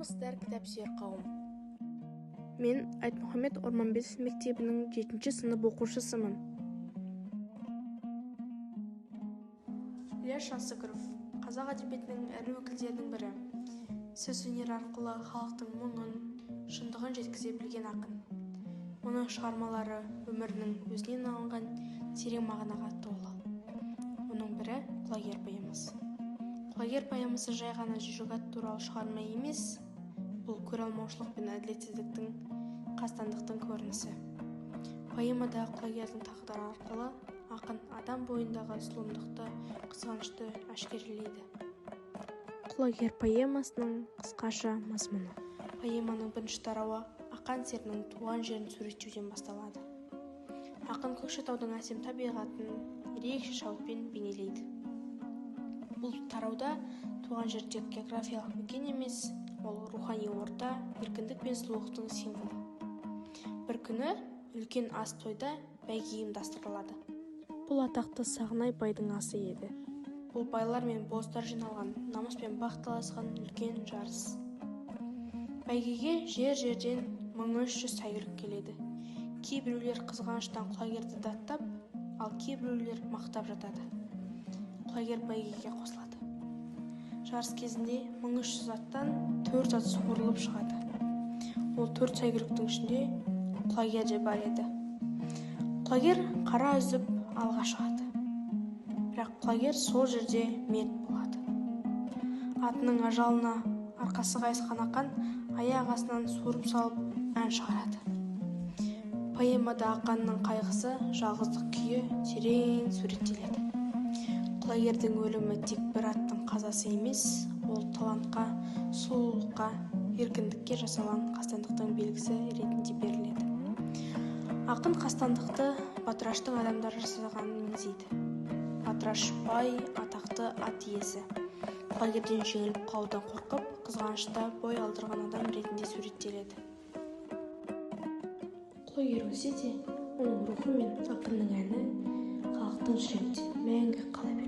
Саламатсыздар, кітапсүйер қауым. Мен Айтмұхамед Орманбетов мектебінің 7-ші сынып оқушысымын. Ілияс Жансүгіров, қазақ әдебиетінің ірі өкілдерінің бірі. Сөз өнер арқылы халықтың мұңын, шындығын жеткізе білген ақын. Оның шығармалары өмірінің өзінен алынған терең мағынаға толы. Оның бірі құлагер поэмасы. Құлагер поэмасы жай ғана жүрек ат туралы шығарма емес, бұл көреалмаушылық пен әділетсіздіктің, қастандықтың көрінісі. Поэмада құлагердің тағдыры арқылы ақын адам бойындағы зұлымдықты, қызғанышты әшкерелейді. Құлагер поэмасының қысқаша мазмұны. Поэманың бірінші тарауы ақан серінің туған жерін суреттеуден басталады. Ақын Көкшетаудың әсем табиғатын ерекше шабытпен бейнелейді. Бұл тарауда туған жер тек географиялық мекен емес, ол рухани орта, еркіндік пен сұлулықтың символы. Бір күні үлкен ас тойда бәйге ұйымдастырылады. Бұл атақты Сағынай байдың асы еді. Бұл байлар мен боздар жиналған, намыс пен бақ таласқан үлкен жарыс. Бәйгеге жер-жерден 1300 сәйгүлік келеді. Кейбіреулер қызғаныштан құлагерді даттап, ал кейбіреулер мақтап жатады. Құлагер бәйгеге қосылады. Жарыс кезінде 1300 аттан 4 ат суырылып шығады. Ол 4 сәйгүліктің ішінде құлагер де бар еді. Құлагер қара үзіп алға шығады. Бірақ құлагер сол жерде мерт болады. Атының ажалына арқасы қайысқан ақан аяқ астынан суырып салып ән шығарады. Поэмада ақанның қайғысы, жалғыздық күйі терең суреттеледі. Құлагердің өлімі тек бір аттың қазасы емес, ол талантқа, сұлулыққа, еркіндікке жасалған қастандықтың белгісі ретінде беріледі. Ақын қастандықты Батыраштың адамдары жасағанын меңзейді. Батыраш бай, атақты ат иесі. Құлагерден жеңіліп қалудан қорқып, қызғанышта бой алдырған адам ретінде суреттеледі. Құлагер өлсе де, оның рухы мен ақынның әні халықтың жүрегінде мәңгі қала береді.